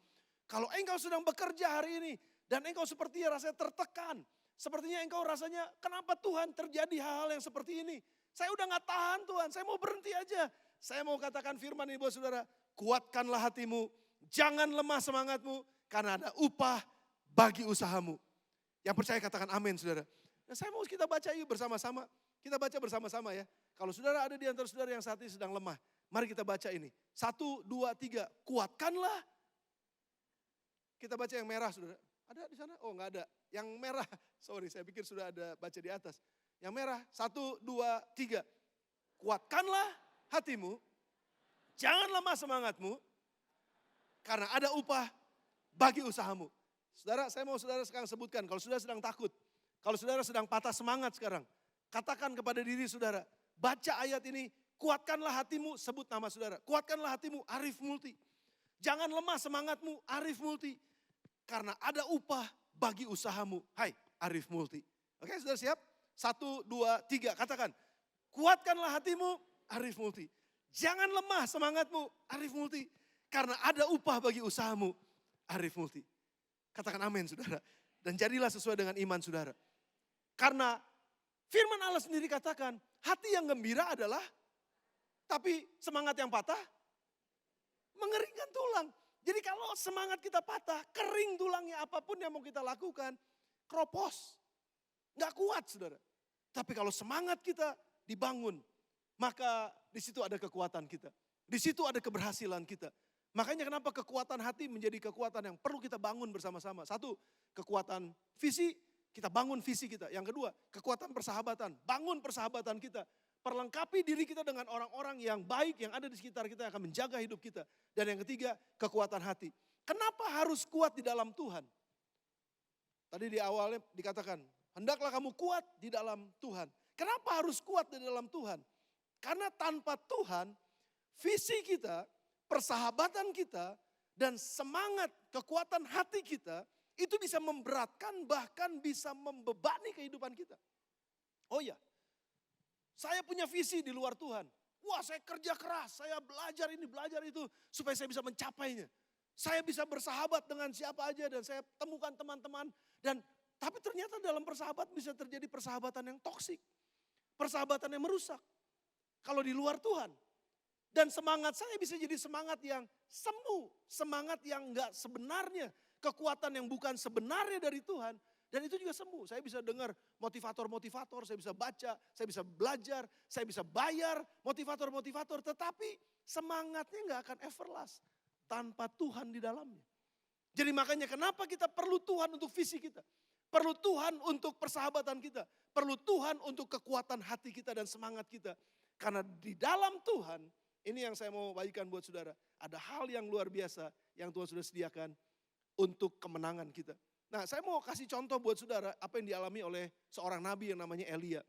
Kalau engkau sedang bekerja hari ini, dan engkau sepertinya rasanya tertekan. Sepertinya engkau rasanya, kenapa Tuhan terjadi hal-hal yang seperti ini? Saya udah gak tahan Tuhan, saya mau berhenti aja. Saya mau katakan firman ini buat saudara. Kuatkanlah hatimu, jangan lemah semangatmu, karena ada upah bagi usahamu. Yang percaya katakan amin saudara. Nah, saya mau kita baca yuk bersama-sama. Kita baca bersama-sama ya. Kalau saudara ada di antara saudara yang saat ini sedang lemah. Mari kita baca ini. 1, 2, 3. Kuatkanlah. Kita baca yang merah saudara. Ada di sana? Oh enggak ada. Yang merah, sorry saya pikir sudah ada baca di atas. Yang merah, 1, 2, 3. Kuatkanlah hatimu, jangan lemah semangatmu, karena ada upah bagi usahamu. Saudara, saya mau saudara sekarang sebutkan, kalau saudara sedang takut, kalau saudara sedang patah semangat sekarang, katakan kepada diri saudara, baca ayat ini, kuatkanlah hatimu, sebut nama saudara. Kuatkanlah hatimu, Arif Multi. Jangan lemah semangatmu, Arif Multi. Karena ada upah bagi usahamu. Hai Arif Multi. Oke sudah siap? 1, 2, 3 katakan. Kuatkanlah hatimu Arif Multi. Jangan lemah semangatmu Arif Multi. Karena ada upah bagi usahamu Arif Multi. Katakan amin saudara. Dan jadilah sesuai dengan iman saudara. Karena firman Allah sendiri katakan. Hati yang gembira adalah. Tapi semangat yang patah. Mengeringkan tulang. Jadi kalau semangat kita patah, kering tulangnya apapun yang mau kita lakukan, kropos. Nggak kuat saudara. Tapi kalau semangat kita dibangun, maka di situ ada kekuatan kita. Di situ ada keberhasilan kita. Makanya kenapa kekuatan hati menjadi kekuatan yang perlu kita bangun bersama-sama. Satu, kekuatan visi, kita bangun visi kita. Yang kedua, kekuatan persahabatan, bangun persahabatan kita. Perlengkapi diri kita dengan orang-orang yang baik yang ada di sekitar kita yang akan menjaga hidup kita. Dan yang ketiga, kekuatan hati. Kenapa harus kuat di dalam Tuhan? Tadi di awalnya dikatakan, hendaklah kamu kuat di dalam Tuhan. Kenapa harus kuat di dalam Tuhan? Karena tanpa Tuhan, visi kita, persahabatan kita, dan semangat kekuatan hati kita, itu bisa memberatkan bahkan bisa membebani kehidupan kita. Oh ya, saya punya visi di luar Tuhan. Wah, saya kerja keras, saya belajar ini, belajar itu, supaya saya bisa mencapainya. Saya bisa bersahabat dengan siapa aja dan saya temukan teman-teman. Tapi ternyata dalam persahabatan bisa terjadi persahabatan yang toksik. Persahabatan yang merusak. Kalau di luar Tuhan. Dan semangat saya bisa jadi semangat yang semu. Semangat yang enggak sebenarnya. Kekuatan yang bukan sebenarnya dari Tuhan. Dan itu juga semu. Saya bisa dengar motivator-motivator, saya bisa baca, saya bisa belajar, saya bisa bayar motivator-motivator. Tetapi semangatnya enggak akan everlast tanpa Tuhan di dalamnya. Jadi makanya kenapa kita perlu Tuhan untuk visi kita. Perlu Tuhan untuk persahabatan kita. Perlu Tuhan untuk kekuatan hati kita dan semangat kita. Karena di dalam Tuhan, ini yang saya mau bagikan buat saudara. Ada hal yang luar biasa yang Tuhan sudah sediakan untuk kemenangan kita. Nah, saya mau kasih contoh buat saudara apa yang dialami oleh seorang nabi yang namanya Elia.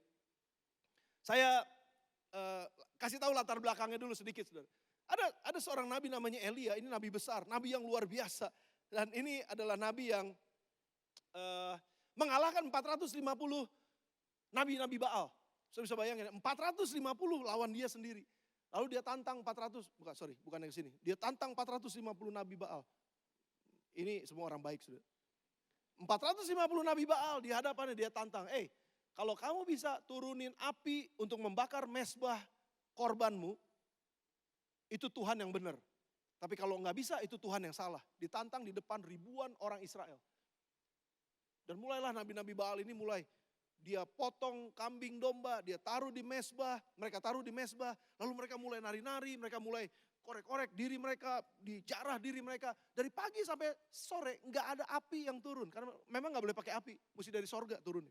Saya kasih tahu latar belakangnya dulu sedikit saudara. Ada seorang nabi namanya Elia, ini nabi besar, nabi yang luar biasa. Dan ini adalah nabi yang mengalahkan 450 nabi-nabi Baal. Saya bisa bayangin, 450 lawan dia sendiri. Lalu dia tantang 450 nabi Baal. Ini semua orang baik sudah. 450 nabi Baal di hadapannya dia tantang. Kalau kamu bisa turunin api untuk membakar mezbah korbanmu, itu Tuhan yang benar. Tapi kalau nggak bisa, itu Tuhan yang salah. Ditantang di depan ribuan orang Israel. Dan mulailah nabi-nabi Baal ini dia potong kambing domba, dia taruh di mezbah, mereka taruh di mezbah, lalu mereka mulai nari-nari, mereka mulai korek-korek diri mereka, dijarah diri mereka. Dari pagi sampai sore nggak ada api yang turun, karena memang nggak boleh pakai api, mesti dari sorga turun.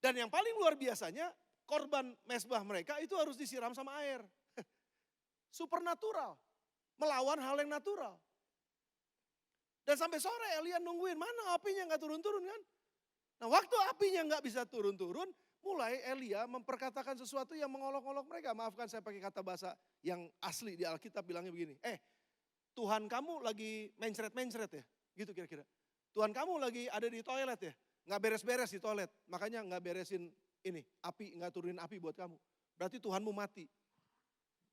Dan yang paling luar biasanya, korban mezbah mereka itu harus disiram sama air. Supernatural, melawan hal yang natural. Dan sampai sore Elia nungguin, mana apinya nggak turun-turun kan? Nah waktu apinya nggak bisa turun-turun, mulai Elia memperkatakan sesuatu yang mengolok-olok mereka. Maafkan saya pakai kata bahasa yang asli di Alkitab bilangnya begini. Tuhan kamu lagi mencret-mencret ya, gitu kira-kira. Tuhan kamu lagi ada di toilet ya, nggak beres-beres di toilet. Makanya nggak beresin ini, nggak turunin api buat kamu. Berarti Tuhanmu mati.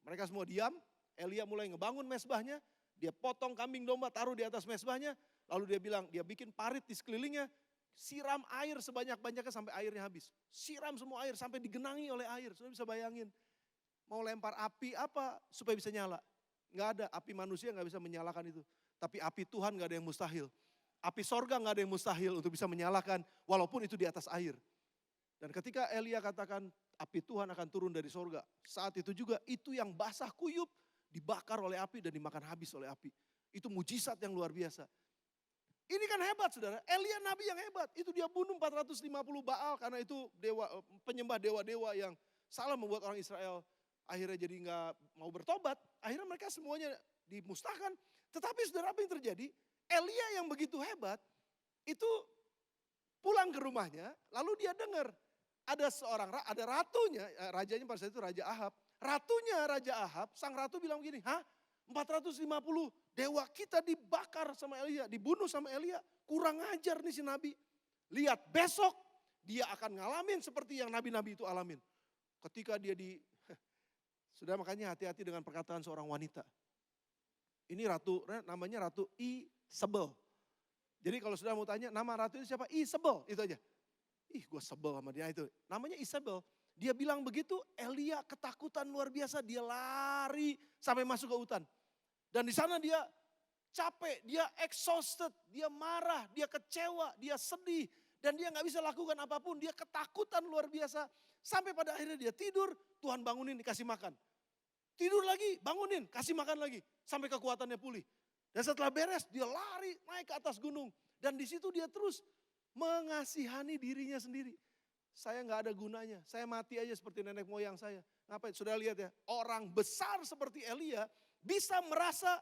Mereka semua diam, Elia mulai ngebangun mezbahnya. Dia potong kambing domba, taruh di atas mezbahnya. Lalu dia bilang, dia bikin parit di sekelilingnya. Siram air sebanyak-banyaknya sampai airnya habis. Siram semua air sampai digenangi oleh air. Sudah bisa bayangin. Mau lempar api apa supaya bisa nyala. Nggak ada, api manusia nggak bisa menyalakan itu. Tapi api Tuhan nggak ada yang mustahil. Api sorga nggak ada yang mustahil untuk bisa menyalakan walaupun itu di atas air. Dan ketika Elia katakan api Tuhan akan turun dari sorga. Saat itu juga itu yang basah kuyup dibakar oleh api dan dimakan habis oleh api. Itu mujizat yang luar biasa. Ini kan hebat saudara, Elia nabi yang hebat. Itu dia bunuh 450 Baal karena itu penyembah dewa-dewa yang salah membuat orang Israel akhirnya jadi nggak mau bertobat. Akhirnya mereka semuanya dimusnahkan. Tetapi saudara apa yang terjadi? Elia yang begitu hebat itu pulang ke rumahnya lalu dia dengar ada ratunya, rajanya pada saat itu Raja Ahab. Ratunya Raja Ahab, sang ratu bilang begini, 450 dewa kita dibakar sama Elia, dibunuh sama Elia. Kurang ajar nih si nabi. Lihat besok dia akan ngalamin seperti yang nabi-nabi itu alamin. Ketika dia sudah makanya hati-hati dengan perkataan seorang wanita. Ini ratu, namanya Ratu Isabel. Jadi kalau sudah mau tanya nama ratu itu siapa? Isabel, itu aja. Gue sebel sama dia itu. Namanya Isabel. Dia bilang begitu, Elia ketakutan luar biasa. Dia lari sampai masuk ke hutan. Dan di sana dia capek, dia exhausted, dia marah, dia kecewa, dia sedih. Dan dia nggak bisa lakukan apapun, dia ketakutan luar biasa. Sampai pada akhirnya dia tidur, Tuhan bangunin dikasih makan. Tidur lagi, bangunin, kasih makan lagi. Sampai kekuatannya pulih. Dan setelah beres, dia lari naik ke atas gunung. Dan di situ dia terus mengasihani dirinya sendiri. Saya nggak ada gunanya, saya mati aja seperti nenek moyang saya. Ngapain? Sudah lihat ya, orang besar seperti Elia bisa merasa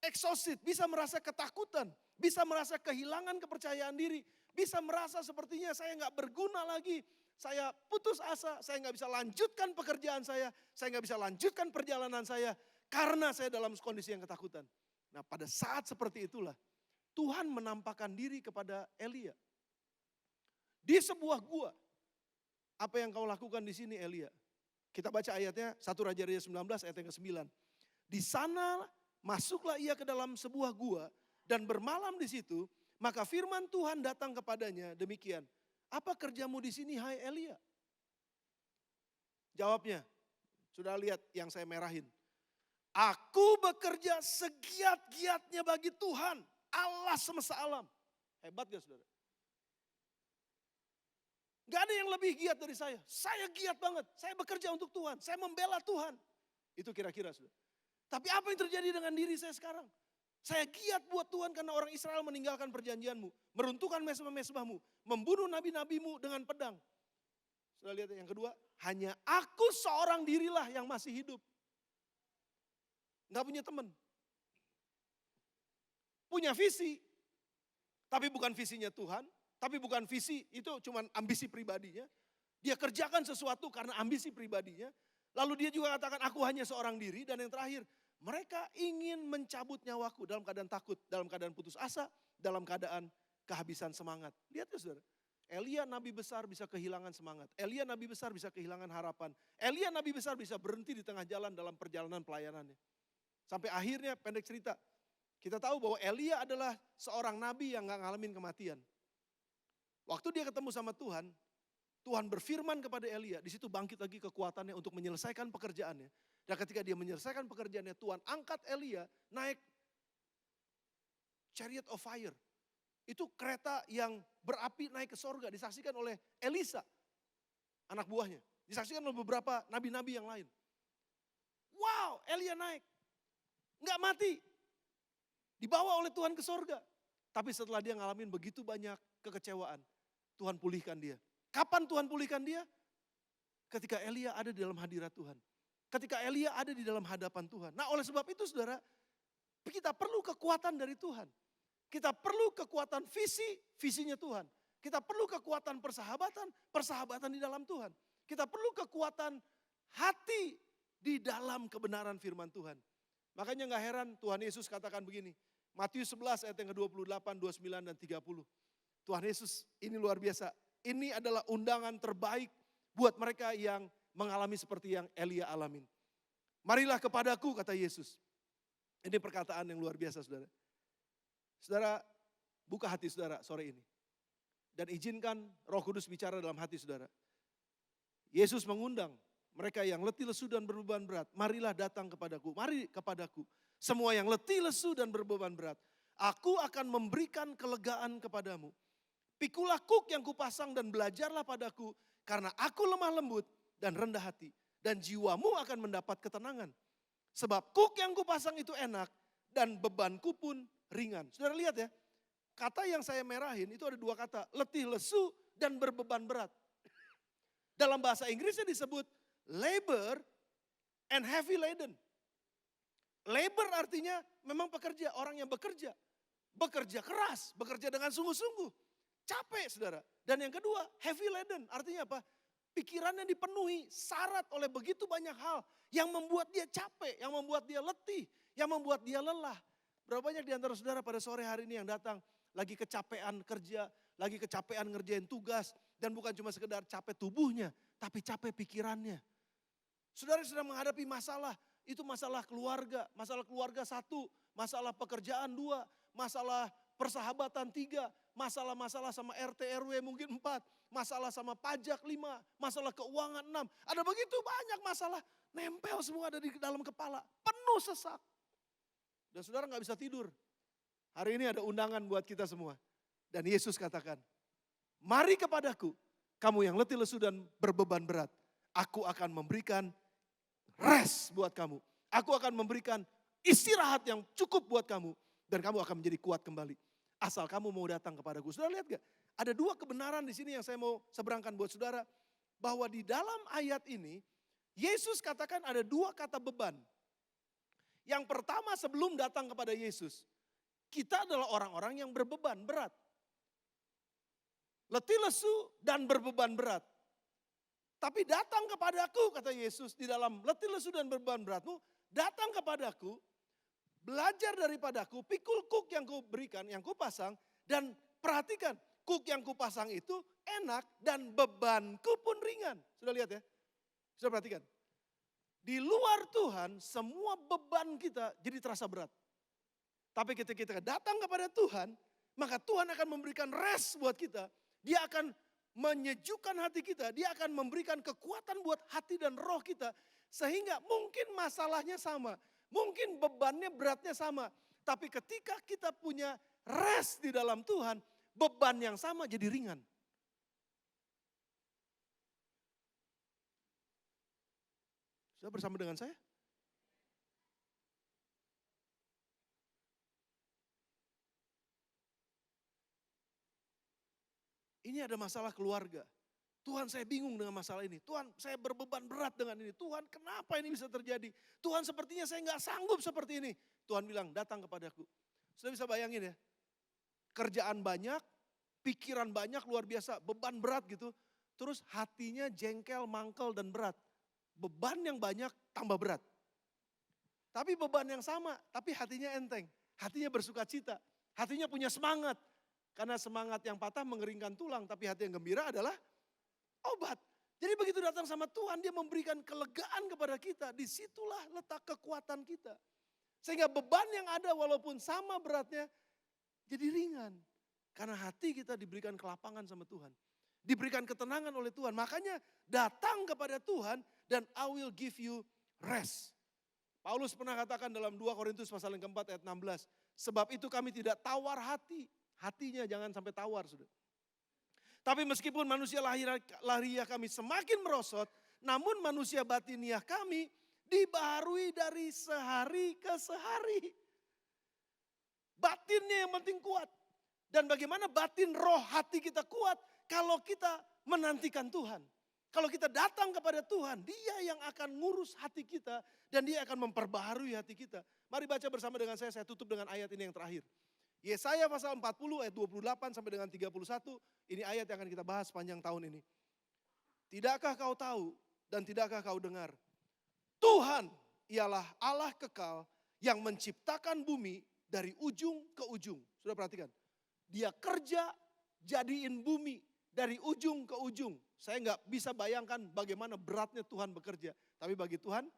exhausted, bisa merasa ketakutan, bisa merasa kehilangan kepercayaan diri, bisa merasa sepertinya saya nggak berguna lagi, saya putus asa, saya nggak bisa lanjutkan pekerjaan saya nggak bisa lanjutkan perjalanan saya karena saya dalam kondisi yang ketakutan. Nah, pada saat seperti itulah Tuhan menampakkan diri kepada Elia di sebuah gua. Apa yang kau lakukan di sini, Elia? Kita baca ayatnya 1 Raja-Raja 19 ayat yang ke-9. Di sana masuklah ia ke dalam sebuah gua dan bermalam di situ, maka firman Tuhan datang kepadanya demikian. Apa kerjamu di sini, hai Elia? Jawabnya, sudah lihat yang saya merahin. Aku bekerja segiat-giatnya bagi Tuhan, Allah semesta alam. Hebat gak saudara? Gak ada yang lebih giat dari saya. Saya giat banget. Saya bekerja untuk Tuhan. Saya membela Tuhan. Itu kira-kira sudah. Tapi apa yang terjadi dengan diri saya sekarang? Saya giat buat Tuhan karena orang Israel meninggalkan perjanjianmu. Meruntuhkan mesbah-mesbahmu. Membunuh nabi-nabimu dengan pedang. Sudah lihat yang kedua. Hanya aku seorang dirilah yang masih hidup. Gak punya teman. Punya visi. Tapi bukan visinya Tuhan. Tapi bukan visi, itu cuma ambisi pribadinya. Dia kerjakan sesuatu karena ambisi pribadinya. Lalu dia juga katakan aku hanya seorang diri. Dan yang terakhir, mereka ingin mencabut nyawaku dalam keadaan takut, dalam keadaan putus asa, dalam keadaan kehabisan semangat. Lihat ya saudara, Elia nabi besar bisa kehilangan semangat. Elia nabi besar bisa kehilangan harapan. Elia nabi besar bisa berhenti di tengah jalan dalam perjalanan pelayanannya. Sampai akhirnya pendek cerita, kita tahu bahwa Elia adalah seorang nabi yang gak ngalamin kematian. Waktu dia ketemu sama Tuhan, Tuhan berfirman kepada Elia, di situ bangkit lagi kekuatannya untuk menyelesaikan pekerjaannya. Dan ketika dia menyelesaikan pekerjaannya, Tuhan angkat Elia naik chariot of fire. Itu kereta yang berapi naik ke sorga, disaksikan oleh Elisa, anak buahnya. Disaksikan oleh beberapa nabi-nabi yang lain. Wow, Elia naik. Enggak mati. Dibawa oleh Tuhan ke sorga. Tapi setelah dia ngalamin begitu banyak kekecewaan, Tuhan pulihkan dia. Kapan Tuhan pulihkan dia? Ketika Elia ada di dalam hadirat Tuhan. Ketika Elia ada di dalam hadapan Tuhan. Nah oleh sebab itu saudara, kita perlu kekuatan dari Tuhan. Kita perlu kekuatan visinya Tuhan. Kita perlu kekuatan persahabatan di dalam Tuhan. Kita perlu kekuatan hati di dalam kebenaran firman Tuhan. Makanya gak heran Tuhan Yesus katakan begini. Matius 11 ayat yang ke-28, 29 dan 30. Tuhan Yesus ini luar biasa. Ini adalah undangan terbaik buat mereka yang mengalami seperti yang Elia alamin. Marilah kepadaku kata Yesus. Ini perkataan yang luar biasa saudara. Saudara buka hati saudara sore ini. Dan izinkan Roh Kudus bicara dalam hati saudara. Yesus mengundang mereka yang letih lesu dan berbeban berat. Marilah datang kepadaku, mari kepadaku. Semua yang letih lesu dan berbeban berat. Aku akan memberikan kelegaan kepadamu. Pikulah kuk yang kupasang dan belajarlah padaku. Karena aku lemah lembut dan rendah hati. Dan jiwamu akan mendapat ketenangan. Sebab kuk yang kupasang itu enak dan bebanku pun ringan. Saudara lihat ya, kata yang saya merahin itu ada dua kata. Letih lesu dan berbeban berat. Dalam bahasa Inggrisnya disebut labor and heavy laden. Labor artinya memang pekerja, orang yang bekerja. Bekerja keras, bekerja dengan sungguh-sungguh. Capek saudara. Dan yang kedua, heavy laden. Artinya apa? Pikirannya dipenuhi, syarat oleh begitu banyak hal. Yang membuat dia capek, yang membuat dia letih, yang membuat dia lelah. Berapa banyak di antara saudara pada sore hari ini yang datang, lagi kecapean kerja, lagi kecapean ngerjain tugas. Dan bukan cuma sekedar capek tubuhnya, tapi capek pikirannya. Saudara sedang menghadapi masalah, itu masalah keluarga satu, masalah pekerjaan dua, masalah persahabatan tiga, masalah-masalah sama RT RW mungkin 4, masalah sama pajak 5, masalah keuangan 6. Ada begitu banyak masalah, nempel semua ada di dalam kepala, penuh sesak. Dan saudara gak bisa tidur. Hari ini ada undangan buat kita semua. Dan Yesus katakan, Mari kepadaku, kamu yang letih lesu dan berbeban berat. Aku akan memberikan rest buat kamu. Aku akan memberikan istirahat yang cukup buat kamu. Dan kamu akan menjadi kuat kembali. Asal kamu mau datang kepadaku. Saudara lihat gak? Ada dua kebenaran di sini yang saya mau seberangkan buat saudara. Bahwa di dalam ayat ini, Yesus katakan ada dua kata beban. Yang pertama sebelum datang kepada Yesus. Kita adalah orang-orang yang berbeban berat. Letih lesu dan berbeban berat. Tapi datang kepadaku, kata Yesus, di dalam letih lesu dan berbeban beratmu, datang kepadaku, belajar daripadaku, pikul kuk yang kuberikan, yang kupasang, dan perhatikan, kuk yang kupasang itu enak dan bebanku pun ringan. Sudah lihat ya? Sudah perhatikan? Di luar Tuhan, semua beban kita jadi terasa berat. Tapi ketika kita datang kepada Tuhan, maka Tuhan akan memberikan rest buat kita. Dia akan menyejukkan hati kita. Dia akan memberikan kekuatan buat hati dan roh kita. Sehingga mungkin masalahnya sama. Mungkin bebannya beratnya sama. Tapi ketika kita punya rest di dalam Tuhan, beban yang sama jadi ringan. Sudah bersama dengan saya? Ini ada masalah keluarga. Tuhan, saya bingung dengan masalah ini. Tuhan, saya berbeban berat dengan ini. Tuhan, kenapa ini bisa terjadi? Tuhan, sepertinya saya nggak sanggup seperti ini. Tuhan bilang, datang kepadaku. Sudah bisa bayangin ya? Kerjaan banyak, pikiran banyak luar biasa, beban berat gitu. Terus hatinya jengkel, mangkel dan berat. Beban yang banyak tambah berat. Tapi beban yang sama, tapi hatinya enteng. Hatinya bersuka cita. Hatinya punya semangat. Karena semangat yang patah mengeringkan tulang, tapi hati yang gembira adalah obat. Jadi begitu datang sama Tuhan, dia memberikan kelegaan kepada kita. Disitulah letak kekuatan kita. Sehingga beban yang ada walaupun sama beratnya, jadi ringan. Karena hati kita diberikan kelapangan sama Tuhan. Diberikan ketenangan oleh Tuhan. Makanya datang kepada Tuhan dan I will give you rest. Paulus pernah katakan dalam 2 Korintus pasal yang keempat ayat 16. Sebab itu kami tidak tawar hati. Hatinya jangan sampai tawar, sudah. Tapi meskipun manusia lahiriah kami semakin merosot, namun manusia batiniah kami dibaharui dari sehari ke sehari. Batinnya yang penting kuat. Dan bagaimana batin roh hati kita kuat kalau kita menantikan Tuhan. Kalau kita datang kepada Tuhan, Dia yang akan ngurus hati kita dan Dia akan memperbaharui hati kita. Mari baca bersama dengan saya tutup dengan ayat ini yang terakhir. Yesaya pasal 40 ayat 28 sampai dengan 31, ini ayat yang akan kita bahas sepanjang tahun ini. Tidakkah kau tahu dan tidakkah kau dengar? Tuhan ialah Allah kekal yang menciptakan bumi dari ujung ke ujung. Sudah perhatikan, Dia kerja jadiin bumi dari ujung ke ujung. Saya nggak bisa bayangkan bagaimana beratnya Tuhan bekerja. Tapi bagi Tuhan,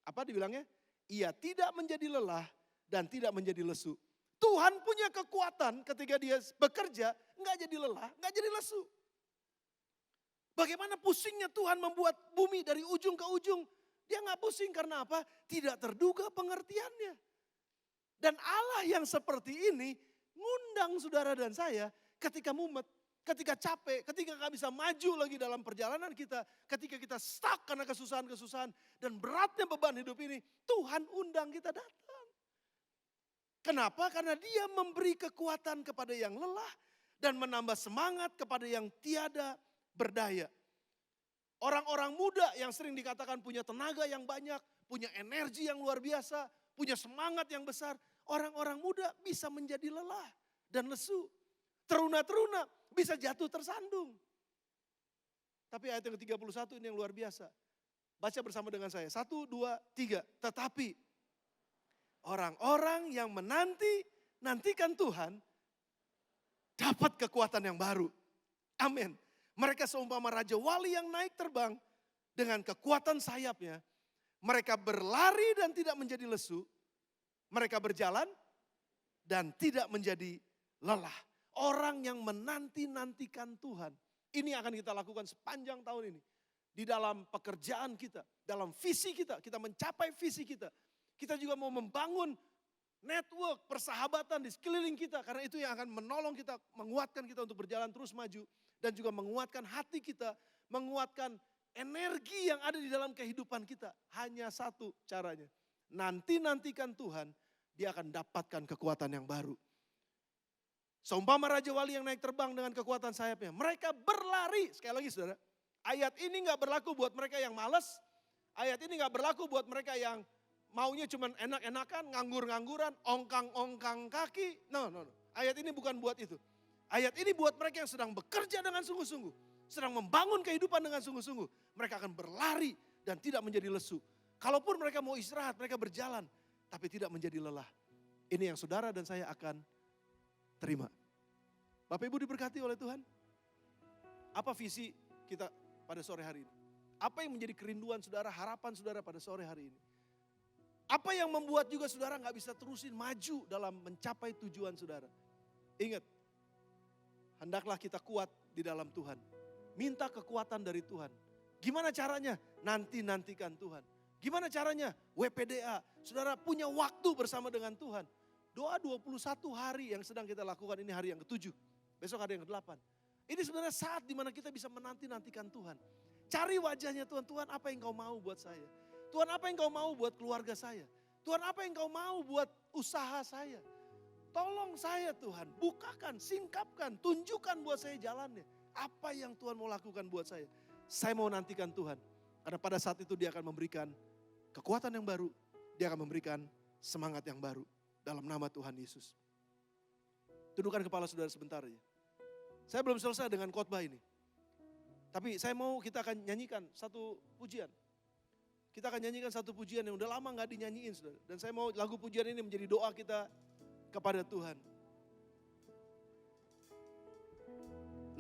apa dibilangnya? Ia tidak menjadi lelah dan tidak menjadi lesu. Tuhan punya kekuatan ketika Dia bekerja, nggak jadi lelah, nggak jadi lesu. Bagaimana pusingnya Tuhan membuat bumi dari ujung ke ujung. Dia nggak pusing karena apa? Tidak terduga pengertiannya. Dan Allah yang seperti ini ngundang saudara dan saya ketika mumet, ketika capek, ketika nggak bisa maju lagi dalam perjalanan kita. Ketika kita stuck karena kesusahan-kesusahan dan beratnya beban hidup ini. Tuhan undang kita datang. Kenapa? Karena Dia memberi kekuatan kepada yang lelah dan menambah semangat kepada yang tiada berdaya. Orang-orang muda yang sering dikatakan punya tenaga yang banyak, punya energi yang luar biasa, punya semangat yang besar. Orang-orang muda bisa menjadi lelah dan lesu. Teruna-teruna bisa jatuh tersandung. Tapi ayat yang ke-31 ini yang luar biasa. Baca bersama dengan saya. 1, 2, 3. Tetapi orang-orang yang nantikan Tuhan dapat kekuatan yang baru. Amin. Mereka seumpama raja wali yang naik terbang dengan kekuatan sayapnya. Mereka berlari dan tidak menjadi lesu. Mereka berjalan dan tidak menjadi lelah. Orang yang menantikan Tuhan. Ini akan kita lakukan sepanjang tahun ini. Di dalam pekerjaan kita, dalam visi kita mencapai visi kita. Kita juga mau membangun network, persahabatan di sekeliling kita. Karena itu yang akan menolong kita, menguatkan kita untuk berjalan terus maju. dan juga menguatkan hati kita, menguatkan energi yang ada di dalam kehidupan kita. Hanya satu caranya. Nantikan Tuhan, dia akan dapatkan kekuatan yang baru. Seumpama Raja Wali yang naik terbang dengan kekuatan sayapnya. Mereka berlari. Sekali lagi saudara, ayat ini gak berlaku buat mereka yang malas. Ayat ini gak berlaku buat mereka yang maunya cuman enak-enakan, nganggur-ngangguran, ongkang-ongkang kaki. No. Ayat ini bukan buat itu. Ayat ini buat mereka yang sedang bekerja dengan sungguh-sungguh. Sedang membangun kehidupan dengan sungguh-sungguh. Mereka akan berlari dan tidak menjadi lesu. Kalaupun mereka mau istirahat, mereka berjalan. Tapi tidak menjadi lelah. Ini yang saudara dan saya akan terima. Bapak Ibu diberkati oleh Tuhan. Apa visi kita pada sore hari ini? Apa yang menjadi kerinduan saudara, harapan saudara pada sore hari ini? Apa yang membuat juga saudara gak bisa terusin maju dalam mencapai tujuan saudara? Ingat, hendaklah kita kuat di dalam Tuhan. Minta kekuatan dari Tuhan. Gimana caranya? Nantikan Tuhan. Gimana caranya? WPDA. Saudara punya waktu bersama dengan Tuhan. Doa 21 hari yang sedang kita lakukan, ini hari yang ke-7. Besok ada yang ke-8. Ini sebenarnya saat dimana kita bisa menantikan Tuhan. Cari wajahnya Tuhan. Tuhan, apa yang kau mau buat saya? Tuhan, apa yang kau mau buat keluarga saya? Tuhan, apa yang kau mau buat usaha saya? Tolong saya Tuhan, bukakan, singkapkan, tunjukkan buat saya jalannya. Apa yang Tuhan mau lakukan buat saya? Saya mau nantikan Tuhan. Karena pada saat itu dia akan memberikan kekuatan yang baru. Dia akan memberikan semangat yang baru. Dalam nama Tuhan Yesus. Tundukkan kepala saudara sebentar aja. Saya belum selesai dengan khotbah ini. Tapi saya mau kita akan nyanyikan satu pujian. Kita akan nyanyikan satu pujian yang udah lama gak dinyanyiin saudara. Dan saya mau lagu pujian ini menjadi doa kita kepada Tuhan.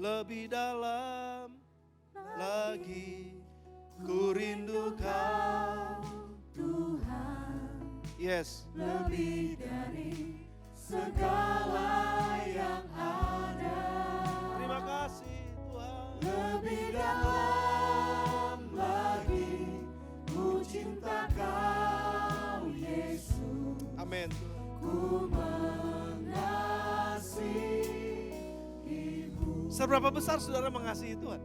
Lebih dalam lagi ku rindu Kau Tuhan. Yes. Lebih dari segala yang ada. Terima kasih Tuhan. Lebih dalam lagi ku cinta Kau Yesus. Amin. Ku mengasihimu. Seberapa besar saudara mengasihi Tuhan?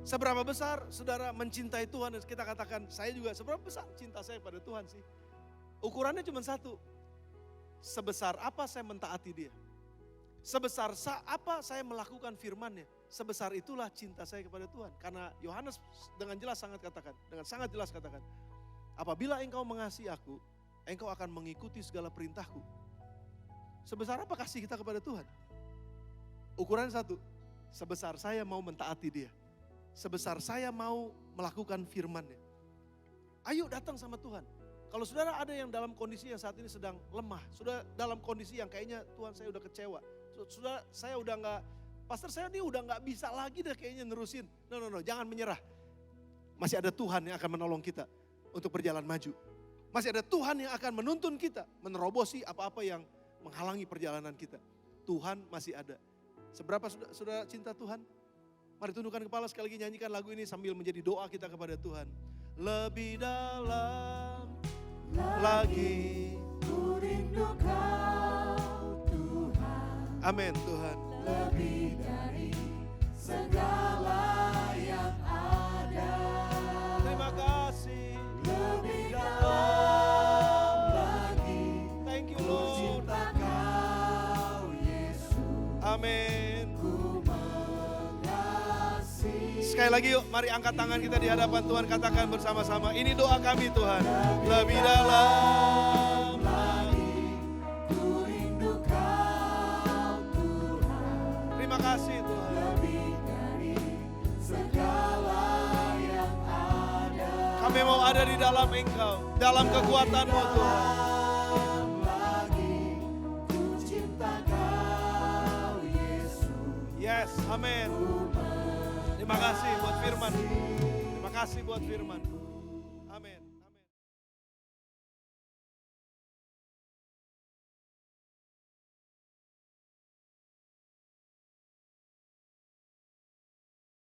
Seberapa besar saudara mencintai Tuhan? Dan kita katakan, saya juga seberapa besar cinta saya pada Tuhan sih? Ukurannya cuma satu. Sebesar apa saya mentaati dia? Sebesar apa saya melakukan firman-Nya? Sebesar itulah cinta saya kepada Tuhan. Karena Yohanes dengan sangat jelas katakan, apabila engkau mengasihi aku, engkau akan mengikuti segala perintahku. Sebesar apa kasih kita kepada Tuhan? Ukuran satu, sebesar saya mau mentaati dia. Sebesar saya mau melakukan firman-Nya. Ayo datang sama Tuhan. Kalau saudara ada yang dalam kondisi yang saat ini sedang lemah, sudah dalam kondisi yang kayaknya Tuhan saya udah kecewa. Sudah saya udah gak, pastor saya ini udah gak bisa lagi deh kayaknya nerusin. No, jangan menyerah. Masih ada Tuhan yang akan menolong kita untuk berjalan maju. Masih ada Tuhan yang akan menuntun kita, menerobosi apa-apa yang menghalangi perjalanan kita. Tuhan masih ada. Seberapa saudara cinta Tuhan? Mari tundukkan kepala sekali lagi, nyanyikan lagu ini sambil menjadi doa kita kepada Tuhan. Lebih dalam lagi ku rindu Kau Tuhan. Amin Tuhan. Lebih dari segala yang ada. Terima kasih. Lebih dalam lagi Thank you ku Lord. cinta Kau Yesus. Amin. Ku mengasihi. Sekali lagi yuk, mari angkat tangan kita di hadapan Tuhan, katakan bersama-sama. Ini doa kami Tuhan. Lebih dalam lagi ku rindu Kau Tuhan. Terima kasih Tuhan. Lebih dari segala yang ada. Kami mau ada di dalam Engkau, dalam kekuatan-Mu Tuhan. Dalam lagi ku cinta Kau Yesus. Yes, amin. Terima kasih buat firman. Terima kasih buat firman.